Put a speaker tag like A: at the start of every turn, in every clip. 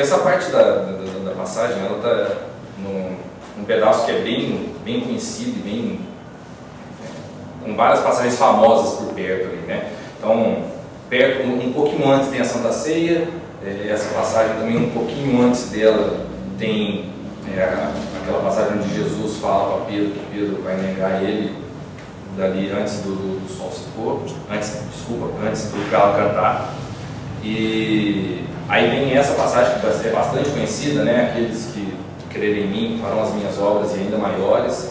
A: essa parte da passagem, ela está num pedaço que é bem conhecido e com várias passagens famosas por perto ali, né? Então, perto, um pouquinho antes tem a Santa Ceia, essa passagem também um pouquinho antes dela tem aquela passagem onde Jesus fala para Pedro que Pedro vai negar ele dali antes do sol se pôr, antes do galo cantar. E aí vem essa passagem que é bastante conhecida, né? Aqueles que crerem em mim farão as minhas obras e ainda maiores.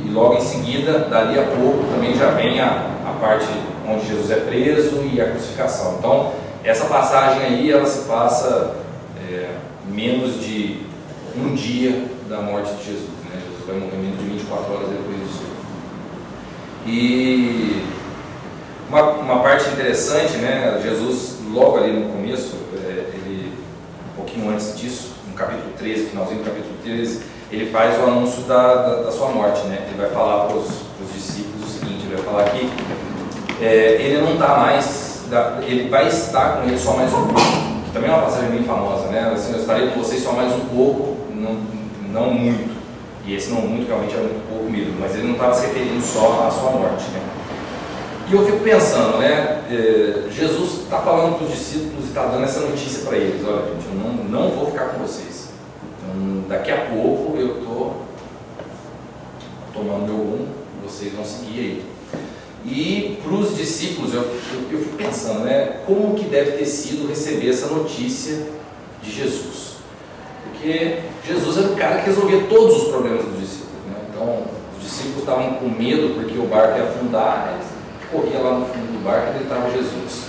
A: E logo em seguida, dali a pouco, também já vem a parte onde Jesus é preso e a crucificação. Então, essa passagem aí, ela se passa menos de um dia da morte de Jesus, né? Jesus vai morrer menos de 24 horas depois disso. E uma parte interessante, né? Jesus, logo ali no começo, ele, um pouquinho antes disso, no capítulo 13, finalzinho do capítulo 13, ele faz o anúncio da sua morte, né? Ele vai falar para os discípulos o seguinte, ele vai falar que ele não está mais, ele vai estar com eles só mais um pouco, que também é uma passagem bem famosa, né? Assim, eu estarei com vocês só mais um pouco, não muito, e esse não muito realmente é muito pouco mesmo, mas ele não estava se referindo só à sua morte, né? E eu fico pensando, né? Jesus está falando para os discípulos e está dando essa notícia para eles: olha, gente, eu não vou ficar com vocês. Então, daqui a pouco eu estou tomando meu rumo, vocês vão seguir aí. E para os discípulos, eu fico pensando, né? Como que deve ter sido receber essa notícia de Jesus? Porque Jesus era o cara que resolvia todos os problemas dos discípulos, né? Então, os discípulos estavam com medo porque o barco ia afundar, eles corria lá no fundo do barco e deitava Jesus.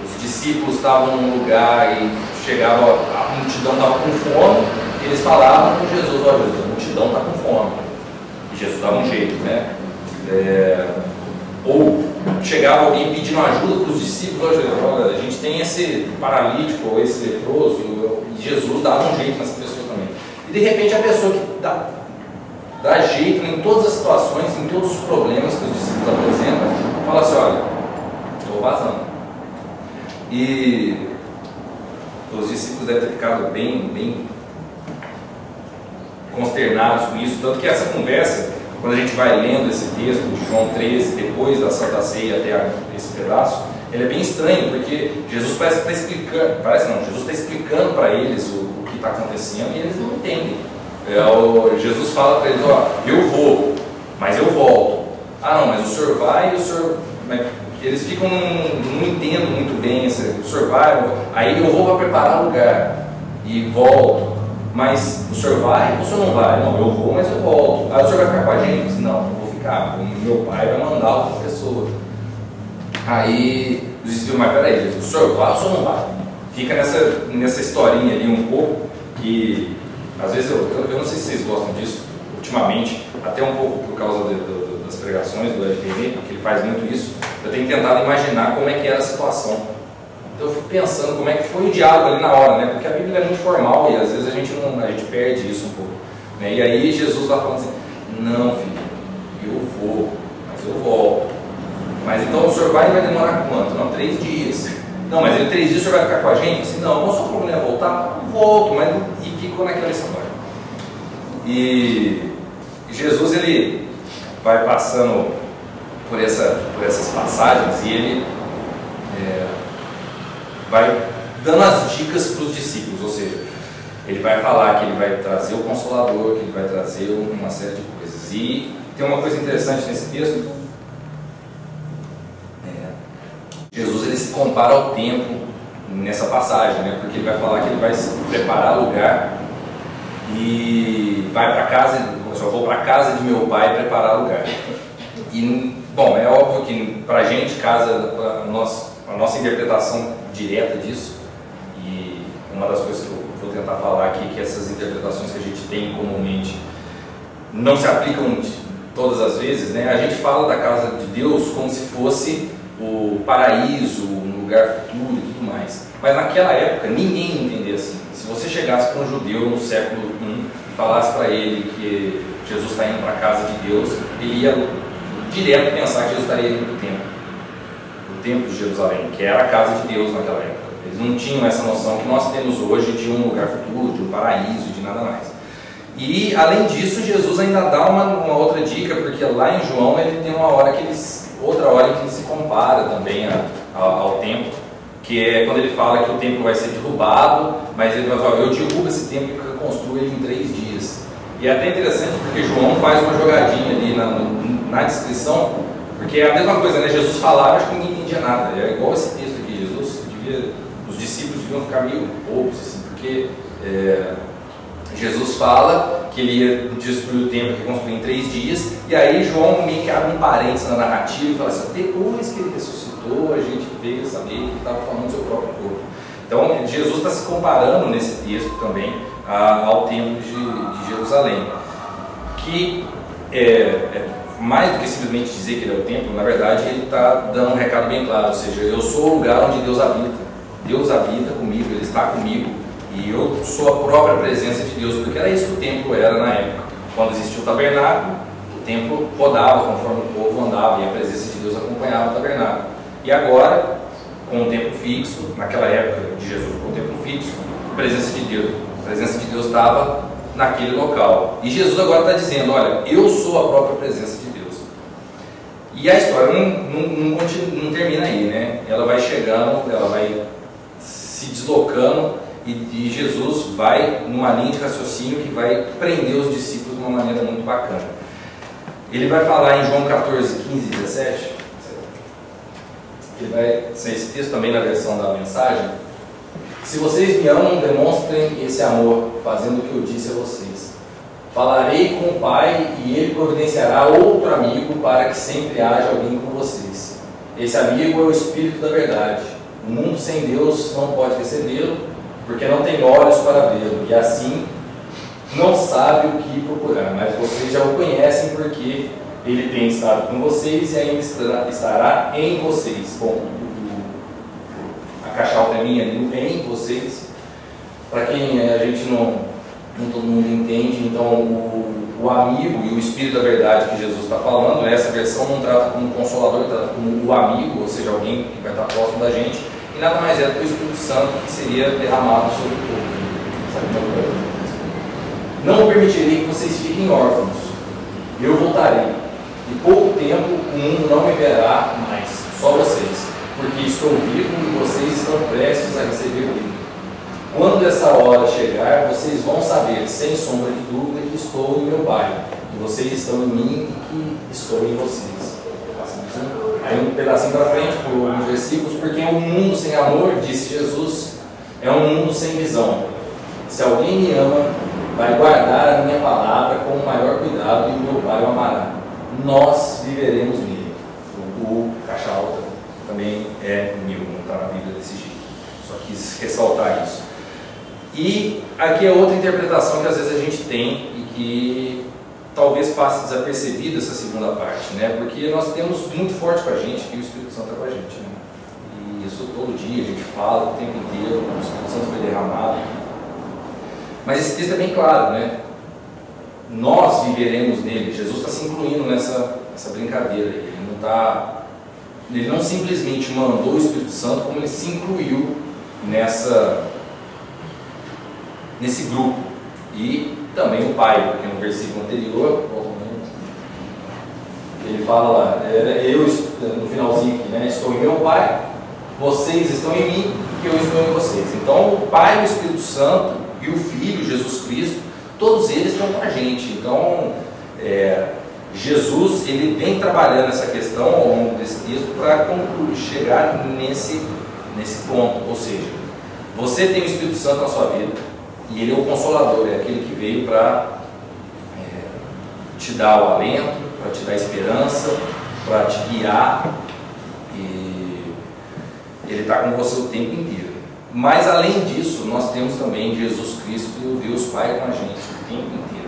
A: Os discípulos estavam num lugar e chegava, a multidão estava com fome, e eles falavam com Jesus: olha, Jesus, a multidão está com fome. E Jesus dava um jeito, né? Ou chegava alguém pedindo ajuda para os discípulos: olha, a gente tem esse paralítico ou esse leproso, e Jesus dava um jeito nessa pessoa também. E de repente a pessoa que dá jeito em todas as situações, em todos os problemas que os discípulos apresentam, fala assim: olha, estou vazando. E os discípulos devem ter ficado bem consternados com isso, tanto que essa conversa, quando a gente vai lendo esse texto de João 13, depois da Santa Ceia até esse pedaço, ele é bem estranho, porque Jesus parece que está explicando, Jesus está explicando para eles o que está acontecendo e eles não entendem. Jesus fala para eles: ó, eu vou, mas eu volto. Ah, não, mas o senhor vai e o senhor... Eles ficam, não entendem muito bem, o senhor vai, aí eu vou para preparar lugar e volto. Mas o senhor vai ou o senhor não vai? Não, eu vou, mas eu volto. Aí o senhor vai ficar com a gente? Disse, não, não vou ficar. O meu pai vai mandar outra pessoa. Aí os discípulos: mas peraí, o senhor vai ou o senhor não vai? Fica nessa historinha ali um pouco, que às vezes eu não sei se vocês gostam disso, ultimamente, até um pouco por causa das pregações do LPM, que ele faz muito isso. Eu tenho tentado imaginar como é que era a situação. Então eu fico pensando como é que foi o diálogo ali na hora, né? Porque a Bíblia é muito formal e às vezes a gente perde isso um pouco, né? E aí Jesus vai falando assim: não, filho, eu vou, mas eu volto. Mas então o senhor vai demorar quanto? Não, 3 dias. Não, mas em 3 dias o senhor vai ficar com a gente? Assim, não, qual o seu problema é voltar? Eu volto, mas e ficou naquela história. E Jesus, ele vai passando por essas passagens e ele vai dando as dicas para os discípulos, ou seja, ele vai falar que ele vai trazer o Consolador, que ele vai trazer uma série de coisas. E tem uma coisa interessante nesse texto: Jesus, ele se compara ao tempo nessa passagem, né? Porque ele vai falar que ele vai preparar lugar e vai para casa, eu vou para a casa de meu pai preparar lugar. E, bom, é óbvio que para a gente, a nossa interpretação direta disso, e uma das coisas que eu vou tentar falar aqui, que essas interpretações que a gente tem comumente não se aplicam todas as vezes, né? A gente fala da casa de Deus como se fosse o paraíso, um lugar futuro e tudo mais. Mas naquela época ninguém entendia assim. Se você chegasse para um judeu no século I e falasse para ele que Jesus está indo para a casa de Deus, ele ia direto pensar que Jesus estaria indo para o templo de Jerusalém, que era a casa de Deus naquela época. Eles Eles não tinham essa noção que nós temos hoje de um lugar futuro, de um paraíso, de nada mais. E além disso, Jesus ainda dá uma outra dica, porque lá em João ele tem outra hora em que ele se compara também ao templo, que é quando ele fala que o templo vai ser derrubado, mas ele vai falar, eu derrubo esse templo e reconstruo ele em 3 dias. E é até interessante porque João faz uma jogadinha ali na descrição, porque é a mesma coisa, né? Jesus falava, acho que ninguém entendia nada. É igual esse texto aqui, os discípulos deviam ficar meio bobos, assim, porque Jesus fala que ele ia destruir o templo e reconstruir em 3 dias, e aí João meio que abre um parênteses na narrativa e fala assim, depois que ele ressuscitou, a gente veio saber que ele estava falando do seu próprio corpo. Então, Jesus está se comparando nesse texto também ao templo de Jerusalém, que mais do que simplesmente dizer que ele é o templo, na verdade ele está dando um recado bem claro, ou seja, eu sou o lugar onde Deus habita. Deus habita comigo, Ele está comigo, e eu sou a própria presença de Deus, porque era isso que o templo era na época. Quando existia o tabernáculo, o templo rodava conforme o povo andava, e a presença de Deus acompanhava o tabernáculo. E agora, com o templo fixo, naquela época de Jesus, com o templo fixo, a presença de Deus estava naquele local. E Jesus agora está dizendo, olha, eu sou a própria presença de Deus. E a história não termina aí, né? Ela vai chegando, ela vai se deslocando, e Jesus vai numa linha de raciocínio que vai prender os discípulos de uma maneira muito bacana. Ele vai falar em João 14, 15 e 17, ele vai ser esse texto também na versão da mensagem. Se vocês me amam, demonstrem esse amor, fazendo o que eu disse a vocês. Falarei com o Pai e Ele providenciará outro amigo para que sempre haja alguém com vocês. Esse amigo é o Espírito da verdade. O mundo sem Deus não pode recebê-lo, porque não tem olhos para vê-lo, e assim não sabe o que procurar. Mas vocês já o conhecem, porque Ele tem estado com vocês e ainda estará em vocês. Bom, a caixa alta é minha, em vocês. Para quem a gente não todo mundo entende, então o amigo e o Espírito da verdade que Jesus está falando, essa versão não trata como consolador, trata como o amigo, ou seja, alguém que vai estar próximo da gente, e nada mais é do que o Espírito Santo que seria derramado sobre o povo. Não permitirei que vocês fiquem órfãos, eu voltarei, e pouco tempo o mundo não me verá mais, só vocês, porque estou vivo e vocês estão prestes a receber o livro. Quando essa hora chegar, vocês vão saber, sem sombra de dúvida, que estou em meu Pai, que vocês estão em mim e que estou em vocês. Aí um pedacinho para frente, por alguns versículos, porque um mundo sem amor, disse Jesus, é um mundo sem visão. Se alguém me ama, vai guardar a minha palavra com o maior cuidado e o meu Pai o amará. Nós viveremos nele. O caixa alta também é meu, não está na Bíblia desse jeito. Só quis ressaltar isso. E aqui é outra interpretação que às vezes a gente tem e que talvez passe desapercebida essa segunda parte, né? Porque nós temos muito forte com a gente que o Espírito Santo é com a gente, né? E isso todo dia a gente fala, o tempo inteiro, o Espírito Santo foi derramado. Mas esse texto é bem claro, né? Nós viveremos nele. Jesus está se incluindo nessa brincadeira. Ele não simplesmente mandou o Espírito Santo, como ele se incluiu nesse grupo. E também o Pai, porque no versículo anterior, ele fala lá, eu no finalzinho aqui, né? Estou em meu Pai, vocês estão em mim e eu estou em vocês. Então o Pai, o Espírito Santo e o Filho, Jesus Cristo, todos eles estão com a gente. Então Jesus ele vem trabalhando essa questão ao longo desse texto para chegar nesse ponto. Ou seja, você tem o Espírito Santo na sua vida e ele é o Consolador, é aquele que veio para te dar o alento, para te dar esperança, para te guiar, e ele está com você o tempo inteiro. Mas além disso, nós temos também Jesus Cristo e o Deus Pai com a gente o tempo inteiro.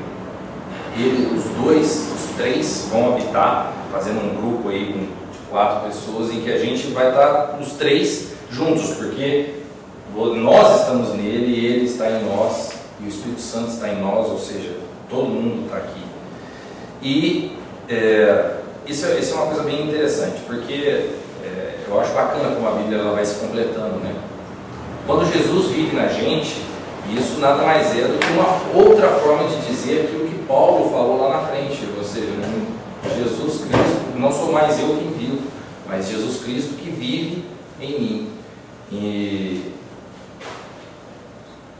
A: Os três vão habitar, fazendo um grupo aí com 4 pessoas, em que a gente vai estar os 3 juntos, porque nós estamos nele e ele está em nós, e o Espírito Santo está em nós, ou seja, todo mundo está aqui. E isso é uma coisa bem interessante, porque eu acho bacana como a Bíblia ela vai se completando, né? Quando Jesus vive na gente, isso nada mais é do que uma outra forma de dizer aquilo que Paulo falou lá na frente, ou seja, Jesus Cristo, não sou mais eu quem vivo, mas Jesus Cristo que vive em mim. E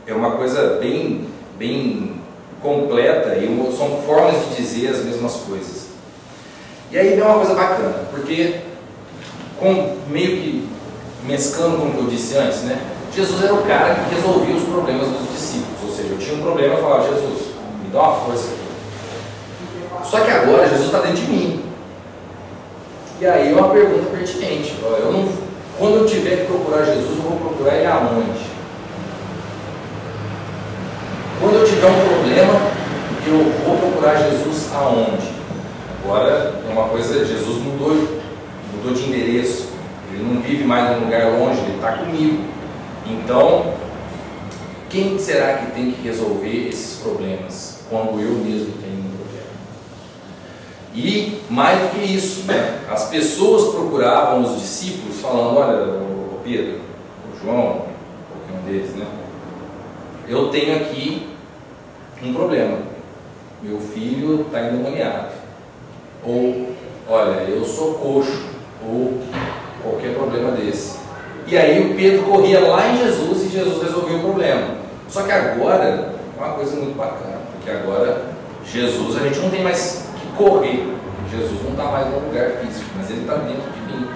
A: é uma coisa bem completa, e são formas de dizer as mesmas coisas. E aí vem uma coisa bacana, porque meio que mesclando com o que eu disse antes, né? Jesus era o cara que resolvia os problemas dos discípulos, ou seja, eu tinha um problema e falava: Jesus, me dá uma força aqui. Só que agora Jesus está dentro de mim. E aí uma pergunta pertinente: quando eu tiver que procurar Jesus, eu vou procurar ele aonde? Quando eu tiver um problema, eu vou procurar Jesus aonde? Agora é uma coisa, Jesus mudou de endereço, ele não vive mais num lugar longe, ele está comigo. Então, quem será que tem que resolver esses problemas quando eu mesmo tenho um problema? E mais do que isso, né? As pessoas procuravam os discípulos falando: olha, o Pedro, o João, qualquer um deles, né? Eu tenho aqui um problema, meu filho está endemoniado, ou olha, eu sou coxo, ou qualquer problema desse. E aí o Pedro corria lá em Jesus e Jesus resolveu o problema. Só que agora é uma coisa muito bacana, porque agora Jesus, a gente não tem mais que correr, Jesus não está mais no lugar físico, mas ele está dentro de mim.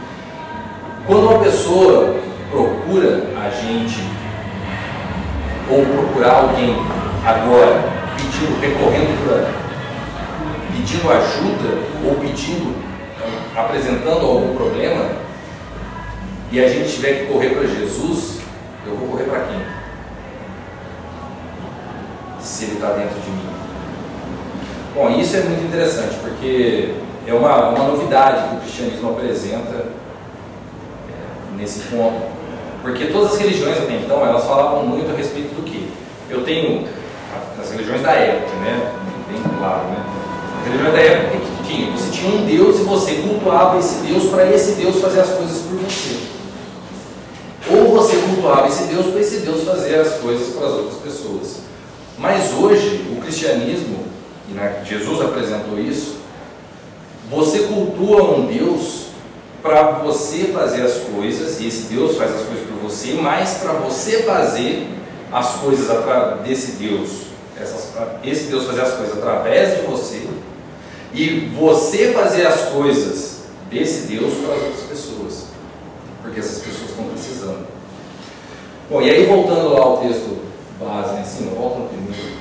A: Quando uma pessoa procura a gente, ou procurar alguém agora, pedindo ajuda, ou apresentando algum problema, e a gente tiver que correr para Jesus, eu vou correr para quem? Se ele está dentro de mim. Bom, isso é muito interessante, porque é uma novidade que o cristianismo apresenta nesse ponto. Porque todas as religiões até então, elas falavam muito a respeito do quê? Eu tenho as religiões da época, né? Bem claro, né? As religiões da época, o que tinha? Você tinha um Deus e você cultuava esse Deus para esse Deus fazer as coisas por você. Ou você cultuava esse Deus para esse Deus fazer as coisas para as outras pessoas. Mas hoje, o cristianismo, e Jesus apresentou isso, você cultua um Deus para você fazer as coisas, e esse Deus faz as coisas por você, mas para você fazer as coisas desse Deus, esse Deus fazer as coisas através de você, e você fazer as coisas desse Deus para as outras pessoas, porque essas pessoas estão precisando. Bom, e aí voltando lá ao texto base, em cima, volta no primeiro,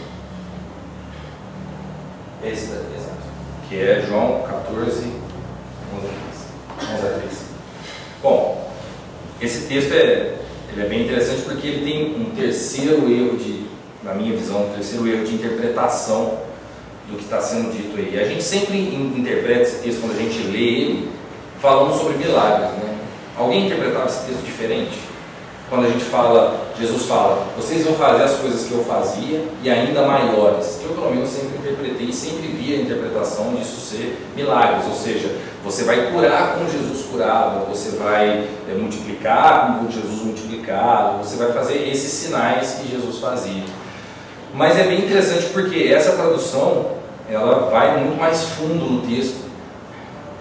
A: esse daqui, exato, que é João 14, 11 a 13. Bom, esse texto ele é bem interessante porque ele tem um terceiro erro na minha visão, um terceiro erro de interpretação do que está sendo dito aí. A gente sempre interpreta esse texto, quando a gente lê ele, falando sobre milagres, né? Alguém interpretava esse texto diferente? Quando a gente Jesus fala: vocês vão fazer as coisas que eu fazia e ainda maiores. Eu, pelo menos, sempre interpretei e sempre vi a interpretação disso ser milagres, ou seja, você vai curar como Jesus curava, você vai multiplicar como Jesus multiplicava, você vai fazer esses sinais que Jesus fazia. Mas é bem interessante porque essa tradução, ela vai muito mais fundo no texto.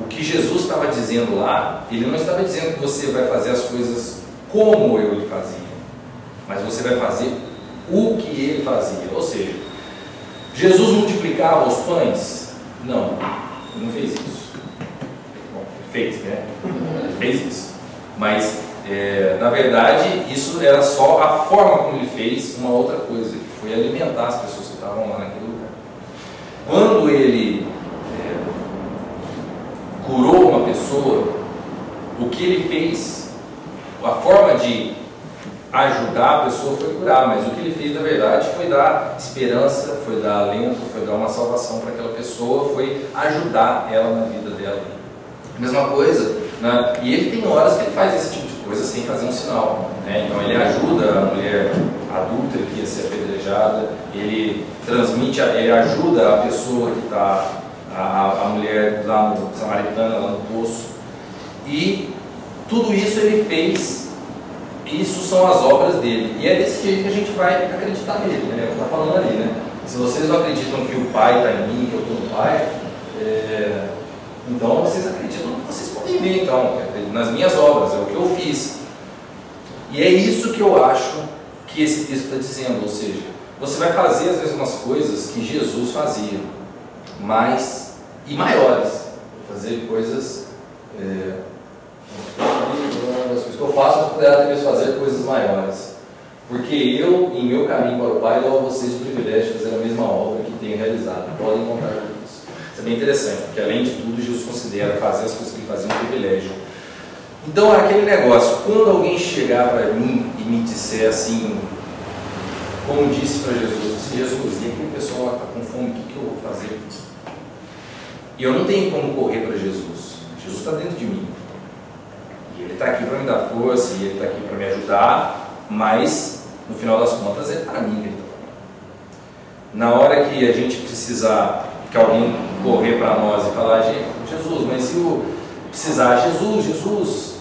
A: O que Jesus estava dizendo lá, ele não estava dizendo que você vai fazer as coisas como ele fazia, mas você vai fazer o que ele fazia. Ou seja, Jesus multiplicava os pães? Não, ele não fez isso. Bom, ele fez, né? Ele fez isso. Mas, na verdade, isso era só a forma como ele fez uma outra coisa, que foi alimentar as pessoas que estavam lá naquele lugar. Quando ele curou uma pessoa, o que ele fez, a forma de ajudar a pessoa foi curar, mas o que ele fez na verdade foi dar esperança, foi dar alento, foi dar uma salvação para aquela pessoa, foi ajudar ela na vida dela. Mesma coisa, né? E ele tem horas que ele faz esse tipo de coisa sem fazer um sinal, né? Então ele ajuda a mulher adulta que ia ser apedrejada, ele ajuda a pessoa que está, a mulher lá no samaritana, lá no poço, e tudo isso ele fez isso são as obras dele. E é desse jeito que a gente vai acreditar nele, né? Está falando ali, né? Se vocês não acreditam que o Pai está em mim, que eu estou no Pai, então vocês acreditam que vocês podem ver, então, nas minhas obras, é o que eu fiz. E é isso que eu acho que esse texto está dizendo, ou seja, você vai fazer as mesmas coisas que Jesus fazia, mas e maiores, fazer coisas que eu faço, mas poderá talvez fazer coisas maiores, porque eu, em meu caminho para o Pai, dou a vocês o privilégio de fazer a mesma obra que tenho realizado. Podem contar com isso. Isso é bem interessante, porque além de tudo, Jesus considera fazer as coisas que ele fazia um privilégio. Então, é aquele negócio, quando alguém chegar para mim e me disser assim, como disse para Jesus, assim, Jesus, e aquele pessoal está com fome, o que eu vou fazer? E eu não tenho como correr para Jesus. Jesus está dentro de mim. E Ele está aqui para me dar força, e Ele está aqui para me ajudar, mas, no final das contas, é para mim que Ele está. Na hora que a gente precisar, que alguém correr para nós e falar, Jesus, mas se eu precisar, Jesus,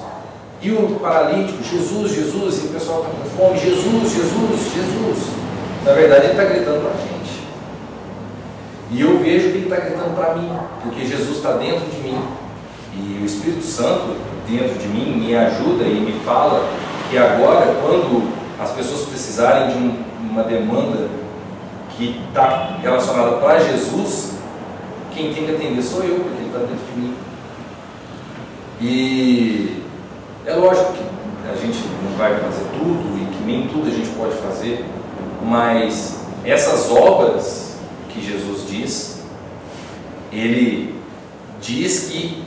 A: e o paralítico, Jesus, e o pessoal está com fome, Jesus. Na verdade, ele está gritando para a gente. E eu vejo que ele está gritando para mim, porque Jesus está dentro de mim. E o Espírito Santo dentro de mim me ajuda e me fala que agora, quando as pessoas precisarem de uma demanda que está relacionada para Jesus, quem tem que atender sou eu, porque ele está dentro de mim. E é lógico que a gente não vai fazer tudo e que nem tudo a gente pode fazer, mas essas obras que Jesus diz, ele diz que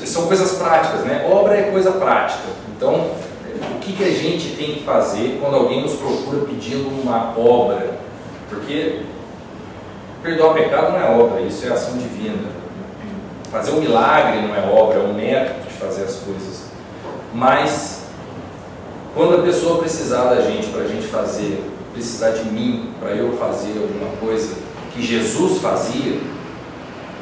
A: são coisas práticas, né? Obra é coisa prática. Então, o que a gente tem que fazer quando alguém nos procura pedindo uma obra? Porque perdoar o pecado não é obra, isso é ação divina. Fazer um milagre não é obra, é um método de fazer as coisas. Mas, quando a pessoa precisar da gente, para a gente fazer, precisar de mim, para eu fazer alguma coisa que Jesus fazia,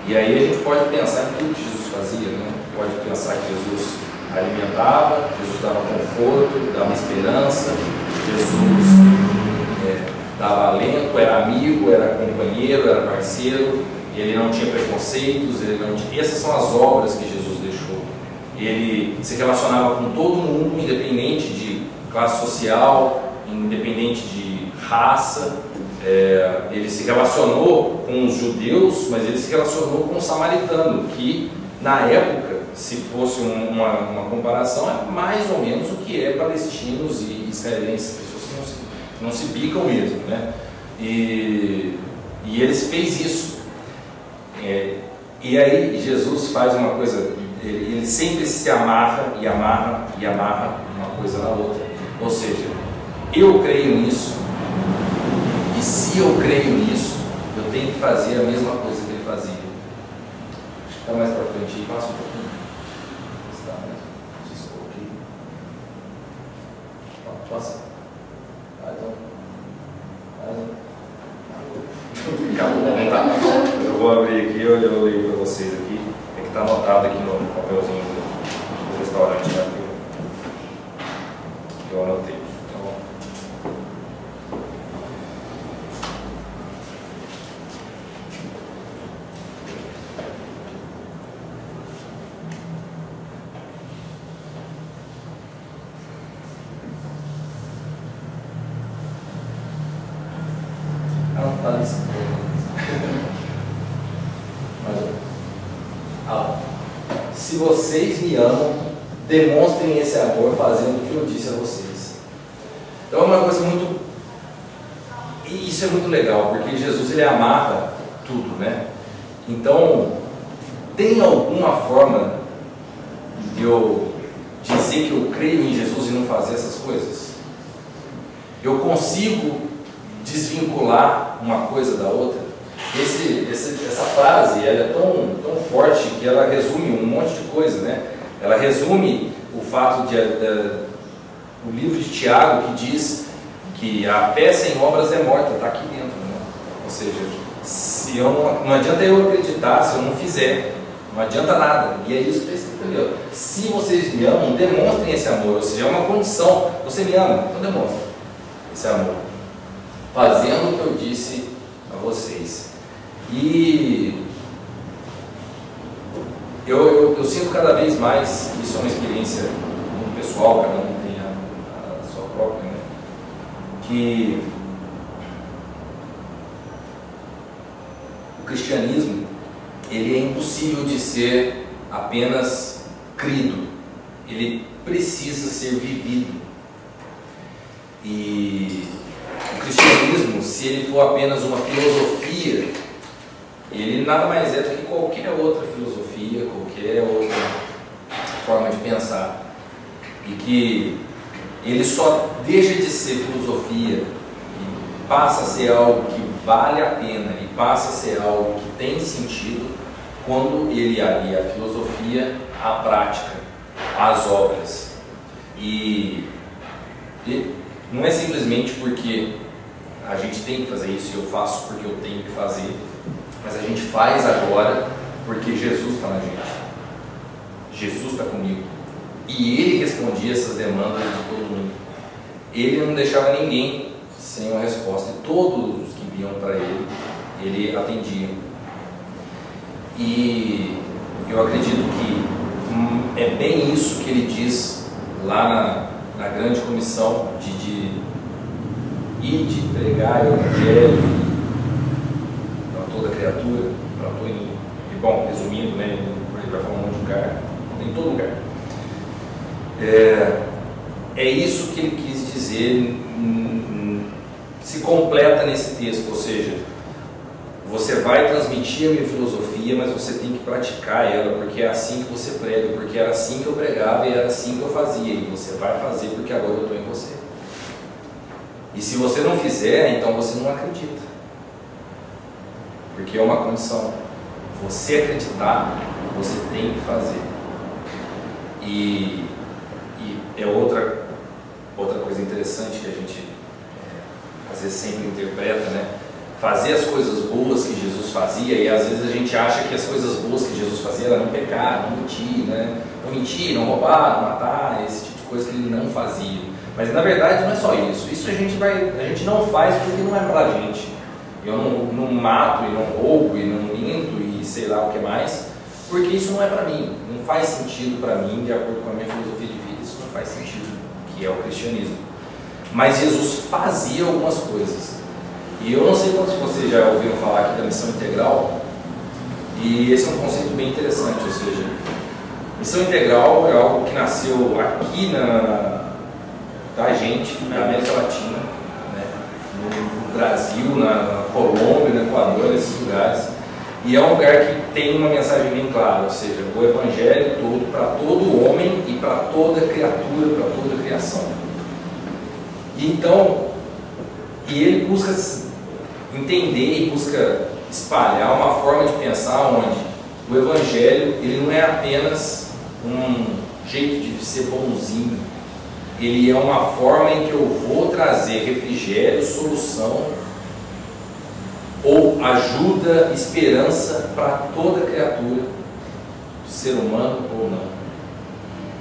A: e aí a gente pode pensar em tudo que Jesus fazia, né? Pode pensar que Jesus alimentava, Jesus dava conforto, dava esperança, Jesus dava alento, era amigo, era companheiro, era parceiro, ele não tinha preconceitos, essas são as obras que Jesus deixou. Ele se relacionava com todo mundo, independente de classe social, independente de raça. Ele se relacionou com os judeus, mas ele se relacionou com o samaritano, que na época, se fosse uma comparação, é mais ou menos o que é palestinos e israelenses, pessoas que não se bicam mesmo, né? E ele fez isso. E aí Jesus faz uma coisa, ele sempre se amarra uma coisa na outra. Ou seja, eu creio nisso, e se eu creio nisso, eu tenho que fazer a mesma coisa que ele fazia. Acho que está mais para frente aí, passa um pouquinho. Está mais, se aqui. Passa. Então. Eu vou abrir aqui, eu leio para vocês aqui. É que está anotado aqui no papelzinho do restaurante, né? Que eu anotei. Tá bom? Se vocês me amam, demonstrem esse amor fazendo o que eu disse a vocês. Então é uma coisa muito... E isso é muito legal, porque Jesus ele amarra tudo, né? Então, tem alguma forma de eu dizer que eu creio em Jesus e não fazer essas coisas? Eu consigo desvincular uma coisa da outra? Essa frase ela é tão forte que ela resume um monte de coisa, né? Ela resume o fato o livro de Tiago que diz que a fé sem obras é morta, está aqui dentro, né? Ou seja, se eu não adianta eu acreditar se eu não fizer, Não adianta nada. E é isso que está escrito ali, ó. Se vocês me amam, demonstrem esse amor. Ou seja, é uma condição. Você me ama, então demonstre esse amor, fazendo o que eu disse a vocês. E eu sinto cada vez mais, isso é uma experiência muito pessoal, cada um tem a sua própria, né? Que o cristianismo, ele é impossível de ser apenas crido, ele precisa ser vivido. E o cristianismo, se ele for apenas uma filosofia, ele nada mais é do que qualquer outra filosofia, qualquer outra forma de pensar. E que ele só deixa de ser filosofia e passa a ser algo que vale a pena e passa a ser algo que tem sentido quando ele alia a filosofia à prática, às obras. E não é simplesmente porque a gente tem que fazer isso e eu faço porque eu tenho que fazer, mas a gente faz agora porque Jesus está na gente. Jesus está comigo. E Ele respondia essas demandas de todo mundo. Ele não deixava ninguém sem uma resposta. E todos os que vinham para Ele atendia. E eu acredito que é bem isso que Ele diz lá na grande comissão de ir de pregar o Evangelho para toda criatura, para todo mundo. E bom, resumindo, né, ele vai falar um monte de lugar, em todo lugar. É isso que ele quis dizer, se completa nesse texto, ou seja, você vai transmitir a minha filosofia, mas você tem que praticar ela, porque é assim que você prega, porque era assim que eu pregava e era assim que eu fazia, e você vai fazer porque agora eu estou em você. E se você não fizer, então você não acredita, porque é uma condição. Você acreditar, você tem que fazer. E é outra coisa interessante que a gente às vezes sempre interpreta, né? Fazer as coisas boas que Jesus fazia, e às vezes a gente acha que as coisas boas que Jesus fazia era não pecar, não mentir, né? Não mentir, não roubar, não matar, esse tipo de coisa que ele não fazia. Mas na verdade não é só isso. Isso a gente não faz porque não é pra gente. Eu não mato e não roubo e não minto e sei lá o que mais, porque isso não é para mim, não faz sentido para mim, de acordo com a minha filosofia de vida, isso não faz sentido, que é o cristianismo. Mas Jesus fazia algumas coisas, e eu não sei quantos de vocês já ouviram falar aqui da missão integral, e esse é um conceito bem interessante, ou seja, missão integral é algo que nasceu aqui da gente, na América Latina, né, no Brasil, na Colômbia, no Equador, nesses lugares. E é um lugar que tem uma mensagem bem clara, ou seja, o Evangelho todo para todo homem e para toda criatura, para toda criação. E então, ele busca entender e busca espalhar uma forma de pensar onde o Evangelho ele não é apenas um jeito de ser bonzinho, ele é uma forma em que eu vou trazer refrigério, solução, ou ajuda, esperança para toda criatura, ser humano ou não.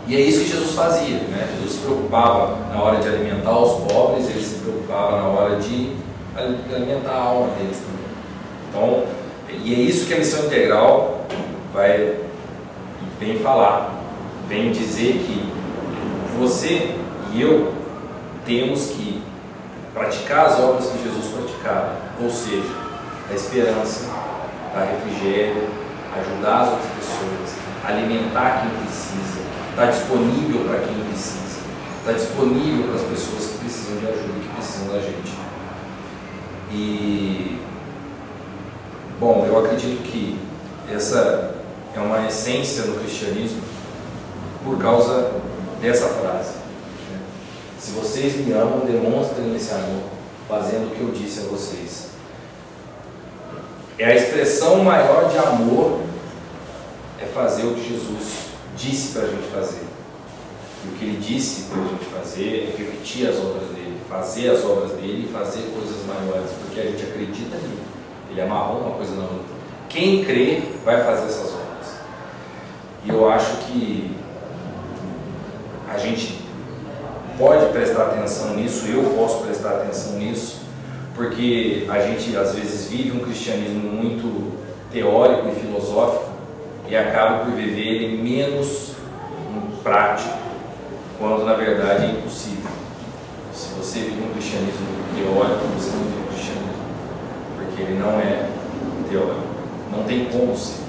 A: E é isso que Jesus fazia, né? Jesus se preocupava na hora de alimentar os pobres, ele se preocupava na hora de alimentar a alma deles também. Então, e é isso que a missão integral vem falar, vem dizer que você e eu temos que praticar as obras que Jesus praticava, ou seja, a esperança, dar refrigério, ajudar as outras pessoas, alimentar quem precisa, estar disponível para quem precisa, estar disponível para as pessoas que precisam de ajuda, que precisam da gente. E, bom, eu acredito que essa é uma essência no cristianismo por causa dessa frase. Né? Se vocês me amam, demonstrem esse amor, fazendo o que eu disse a vocês. É a expressão maior de amor, é fazer o que Jesus disse para a gente fazer. E o que ele disse para a gente fazer é repetir as obras dele, fazer as obras dele e fazer coisas maiores, porque a gente acredita nele. Ele amarrou uma coisa na outra. Quem crê vai fazer essas obras. E eu acho que a gente pode prestar atenção nisso, eu posso prestar atenção nisso, porque a gente às vezes vive um cristianismo muito teórico e filosófico e acaba por viver ele menos prático, quando na verdade é impossível. Se você vive um cristianismo teórico, você não vive um cristianismo, porque ele não é teórico, não tem como ser.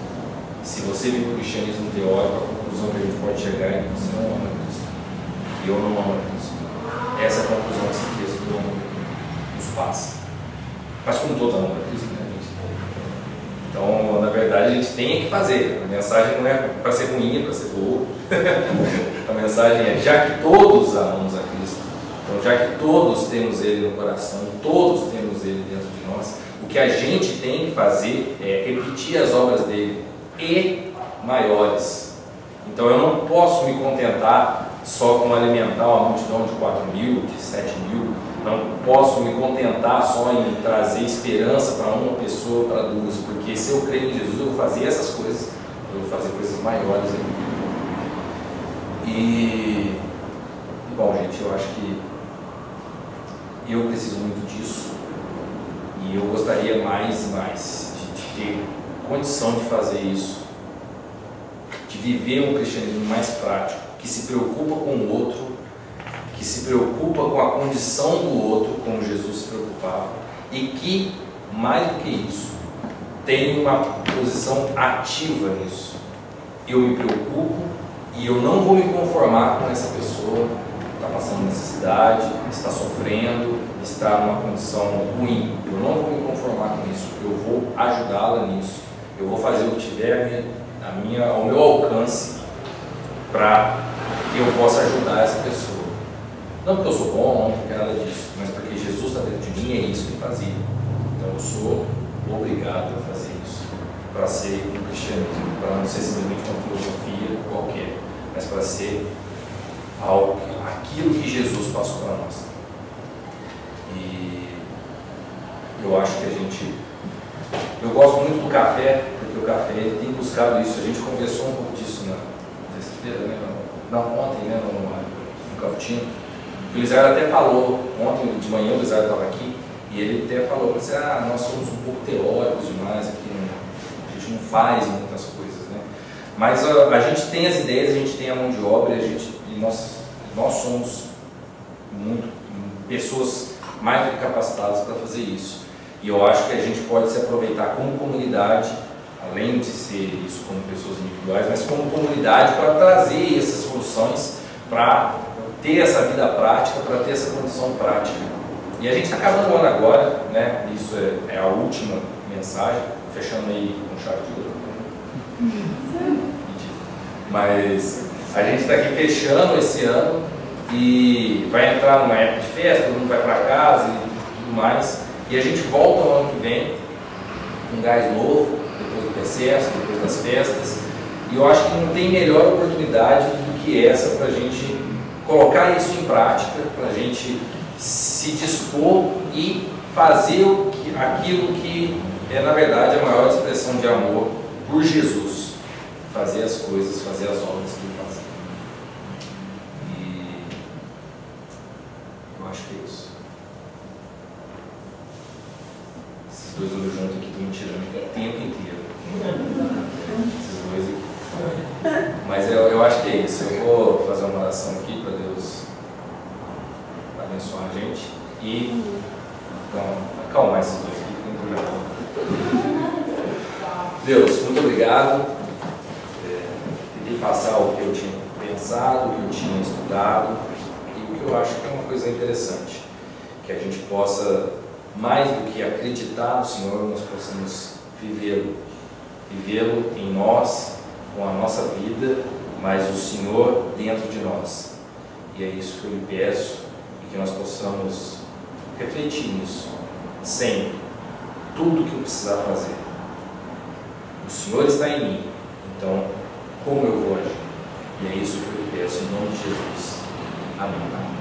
A: Se você vive um cristianismo teórico, a conclusão que a gente pode chegar é que você não ama Cristo, e eu não amo Cristo. Essa é a conclusão que esse texto nos passa. Mas como todos amam Cristo, né, gente? Então, na verdade, a gente tem que fazer. A mensagem não é para ser ruim, é para ser boa. A mensagem é: já que todos amamos a Cristo, então já que todos temos Ele no coração, todos temos Ele dentro de nós, o que a gente tem que fazer é repetir as obras dele e maiores. Então eu não posso me contentar só com alimentar uma multidão de 4.000, de 7.000, não posso me contentar só em trazer esperança para uma pessoa, para duas, porque se eu creio em Jesus, eu vou fazer essas coisas, eu vou fazer coisas maiores ainda. E bom, gente, eu acho que eu preciso muito disso, e eu gostaria mais de ter condição de fazer isso, de viver um cristianismo mais prático, que se preocupa com o outro, que se preocupa com a condição do outro, como Jesus se preocupava, e que, mais do que isso, tem uma posição ativa nisso. Eu me preocupo e eu não vou me conformar com essa pessoa que está passando necessidade, está sofrendo, está numa condição ruim. Eu não vou me conformar com isso, eu vou ajudá-la nisso. Eu vou fazer o que tiver ao meu alcance para que eu possa ajudar essa pessoa. Não porque eu sou bom, não porque nada disso, mas porque Jesus está dentro de mim e é isso que ele fazia. Então eu sou obrigado a fazer isso, para ser um cristianismo, para não ser simplesmente uma filosofia qualquer, mas para ser aquilo que Jesus passou para nós. E eu acho que eu gosto muito do café, porque o café ele tem buscado isso. A gente conversou um pouco disso na terça-feira, né? Não, ontem, né? No Caputino. O Lizardo até falou, ontem de manhã o Lizardo estava aqui, e ele até falou assim: nós somos um pouco teóricos demais aqui, né? A gente não faz muitas coisas, né? Mas a gente tem as ideias, a gente tem a mão de obra, e nós somos pessoas mais do que capacitadas para fazer isso. E eu acho que a gente pode se aproveitar como comunidade, além de ser isso como pessoas individuais, mas como comunidade, para trazer essas soluções, para ter essa vida prática, para ter essa condição prática. E a gente está acabando o ano agora, né? Isso é a última mensagem, fechando aí com chave de ouro. Mas a gente está aqui fechando esse ano e vai entrar numa época de festa, todo mundo vai para casa e tudo mais. E a gente volta no ano que vem com gás novo, depois do recesso, depois das festas. E eu acho que não tem melhor oportunidade do que essa para a gente colocar isso em prática, para a gente se dispor e fazer aquilo que é, na verdade, a maior expressão de amor por Jesus. Fazer as coisas, fazer as obras que ele fazia. E eu acho que é isso. Esses dois olhos juntos aqui estão me tirando o tempo inteiro. Esses dois aqui. Mas eu acho que é isso. Eu vou fazer uma oração aqui para Deus abençoar a gente. E então, acalmar esses dois aqui, que tem problema. Deus, muito obrigado. Tentei passar o que eu tinha pensado, o que eu tinha estudado e o que eu acho que é uma coisa interessante. Que a gente possa, mais do que acreditar no Senhor, nós possamos vivê-lo. Vivê-lo em nós, com a nossa vida, mas o Senhor dentro de nós. E é isso que eu lhe peço, e que nós possamos refletir nisso, sempre, tudo que eu precisar fazer. O Senhor está em mim, então como eu vou agir? E é isso que eu lhe peço em nome de Jesus. Amém.